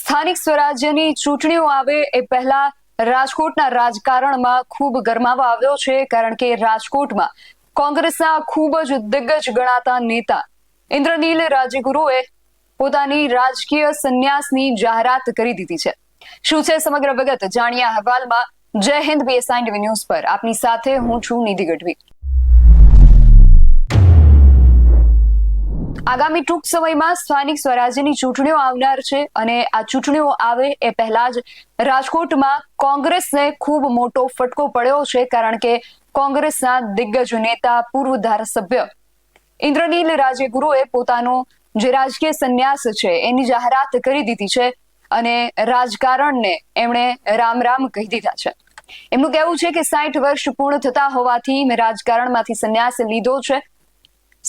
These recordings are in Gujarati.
સ્થાનિક સ્વરાજ્યની ચૂંટણીઓ આવે એ પહેલા રાજકોટના રાજકારણમાં ખૂબ ગરમાવો આવ્યો છે, કારણ કે રાજકોટમાં કોંગ્રેસના ખૂબ જ દિગ્ગજ ગણાતા નેતા ઇન્દ્રનીલ રાજ્યગુરુએ પોતાની રાજકીય સંન્યાસની જાહેરાત કરી દીધી છે. શું છે સમગ્ર વિગત જાણીએ અહેવાલમાં. જય હિન્દ, BSI TV ન્યૂઝ પર આપની સાથે હું છું નિધિ ગઢવી. આગામી ટૂંક સમયમાં સ્થાનિક સ્વરાજ્યની ચૂંટણીઓ આવનાર છે અને આ ચૂંટણીઓ આવે એ પહેલા જ રાજકોટમાં કોંગ્રેસને ખૂબ મોટો ફટકો પડ્યો છે, કારણ કે કોંગ્રેસના દિગ્ગજ નેતા પૂર્વ ધારાસભ્ય ઇન્દ્રનીલ રાજ્યગુરુએ પોતાનો જે રાજકીય સંન્યાસ છે એની જાહેરાત કરી દીધી છે અને રાજકારણને એમણે રામ રામ કહી દીધા છે. એમનું કહેવું છે કે 60 વર્ષ પૂર્ણ થતા હોવાથી મેં રાજકારણમાંથી સંન્યાસ લીધો છે.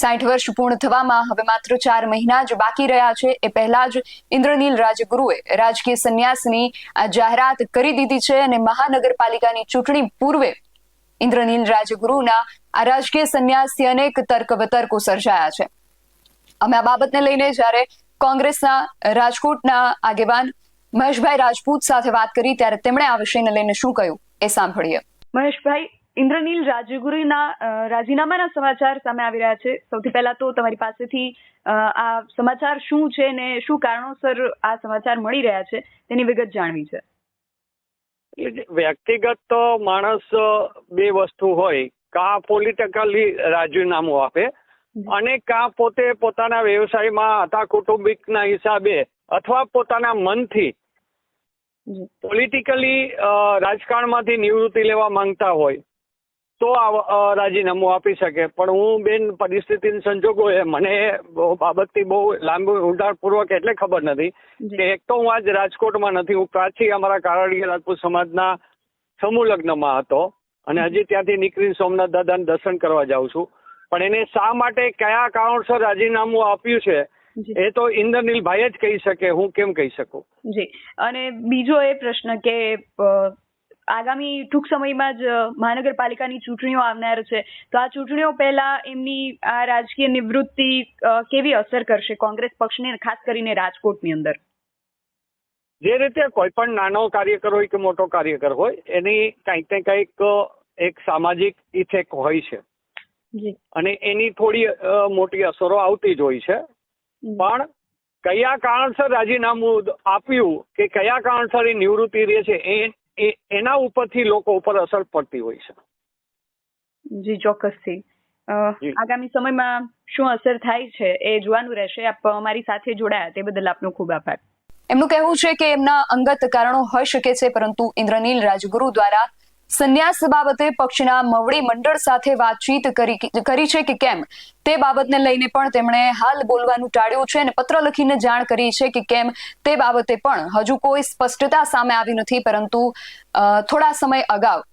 60 વર્ષ પૂર્ણ થવામાં હવે માત્ર 4 મહિના જ બાકી રહ્યા છે. એ પહેલા જ ઇન્દ્રનીલ રાજ્યગુરુએ રાજકીય સંન્યાસની આ જાહેરાત કરી દીધી છે અને મહાનગરપાલિકાની ચૂંટણી પૂર્વે ઇન્દ્રનીલ રાજ્યગુરુના આ રાજકીય સંન્યાસથી અનેક તર્ક વિતર્કો સર્જાયા છે. અમે આ બાબતને લઈને જ્યારે કોંગ્રેસના રાજકોટના આગેવાન મહેશભાઈ રાજપૂત સાથે વાત કરી ત્યારે તેમણે આ વિષયને લઈને શું કહ્યું એ સાંભળીએ. મહેશભાઈ, ઇન્દ્રનીલ રાજ્યગુરુના રાજીનામાના સમાચાર સામે આવી રહ્યા છે. સૌથી પહેલા તો તમારી પાસેથી આ સમાચાર શું છે ને શું કારણોસર આ સમાચાર મળી રહ્યા છે તેની વિગત જાણવી છે. વ્યક્તિગત માણસ બે વસ્તુ હોય, કાં પોલિટિકલી રાજીનામું આપે અને કાં પોતે પોતાના વ્યવસાયમાં હતા કુટુંબિકના હિસાબે અથવા પોતાના મનથી પોલિટિકલી રાજકારણમાંથી નિવૃત્તિ લેવા માંગતા હોય તો રાજીનામું આપી શકે. પણ હું બેન પરિસ્થિતિના સંજોગોએ મને બાબતથી બહુ લાંબુ ઊંડાણપૂર્વક એટલે ખબર નથી કે એક તો હું આજ રાજકોટમાં નથી, હું પ્રાચી અમારા કારડીયા રાજપૂત સમાજના સમૂહ લગ્નમાં હતો અને હજી ત્યાંથી નીકળીને સોમનાથ દાદાને દર્શન કરવા જાઉં છું. પણ એને શા માટે કયા કારણોસર રાજીનામું આપ્યું છે એ તો ઇન્દ્રનીલભાઈ જ કહી શકે, હું કેમ કહી શકું. જી. અને બીજો એ પ્રશ્ન કે આગામી ટૂંક સમયમાં જ મહાનગરપાલિકાની ચૂંટણીઓ આવનાર છે, તો આ ચૂંટણીઓ પહેલા એમની આ રાજકીય નિવૃત્તિ કેવી અસર કરશે કોંગ્રેસ પક્ષને, ખાસ કરીને રાજકોટની અંદર? જે રીતે કોઈ પણ નાનો કાર્યકર હોય કે મોટો કાર્યકર હોય એની કંઈક ને કંઈક એક સામાજિક ઇફેક્ટ હોય છે અને એની થોડી મોટી અસરો આવતી જ હોય છે. પણ કયા કારણસર રાજીનામું આપ્યું કે કયા કારણસર એ નિવૃત્તિ રહે છે એના ઉપરથી લોકો ઉપર અસર પડતી હોય છે. જી, ચોક્કસથી. આગામી સમયમાં શું અસર થાય છે એ જોવાનું રહેશે. આપ અમારી સાથે જોડાયા તે બદલ આપનો ખૂબ આભાર. એમનું કહેવું છે કે એમના અંગત કારણો હોઈ શકે છે, પરંતુ ઇન્દ્રનીલ રાજ્યગુરુ દ્વારા સંન્યાસ બાબતે પક્ષના મવડી મંડળ સાથે વાતચીત કરી છે કે કેમ તે બાબતને લઈને પણ તેમણે હાલ બોલવાનું ટાળ્યું છે અને પત્ર લખીને જાણ કરી છે કે કેમ તે બાબતે પણ હજુ કોઈ સ્પષ્ટતા સામે આવી નથી. પરંતુ થોડા સમય અગાઉ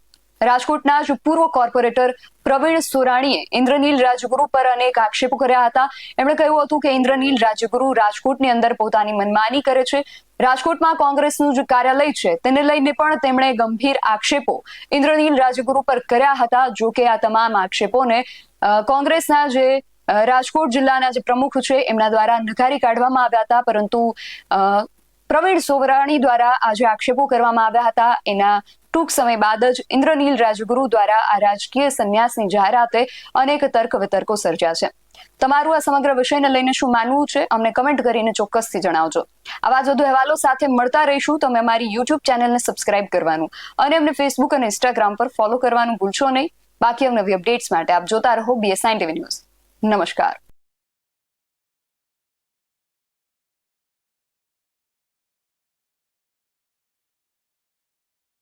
રાજકોટના જ પૂર્વ કોર્પોરેટર પ્રવીણ સોરાણીએ ઇન્દ્રનીલ રાજ્યગુરુ પર અનેક આક્ષેપો કર્યા હતા. એમણે કહ્યું હતું કે ઇન્દ્રનીલ રાજ્યગુરુ રાજકોટની અંદર પોતાની મનમાની કરે છે. રાજકોટમાં કોંગ્રેસનું જે કાર્યાલય છે તેને લઈને પણ તેમણે ગંભીર આક્ષેપો ઇન્દ્રનીલ રાજ્યગુરુ પર કર્યા હતા. જો કે આ તમામ આક્ષેપોને કોંગ્રેસના જે રાજકોટ જિલ્લાના જે પ્રમુખ છે એમના દ્વારા નકારી કાઢવામાં આવ્યા હતા. પરંતુ પ્રવીણ સોરાણી દ્વારા આ જે આક્ષેપો કરવામાં આવ્યા હતા એના ટૂંક સમય બાદ જ ઇન્દ્રનીલ રાજ્યગુરુ દ્વારા આ રાજકીય સંન્યાસની જાહેરાતે અનેક તર્ક વિતર્કો સર્જ્યા છે. તમારું આ સમગ્ર વિષયને લઈને શું માનવું છે અમને કમેન્ટ કરીને ચોક્કસથી જણાવજો. આવા જ વધુ અહેવાલો સાથે મળતા રહીશું. તમે અમારી YouTube ચેનલને સબસ્ક્રાઇબ કરવાનું અને અમને Facebook અને Instagram પર ફોલો કરવાનું ભૂલશો નહીં. બાકી નવી અપડેટ્સ માટે આપ જોતા રહો BSI TV ન્યૂઝ. નમસ્કાર.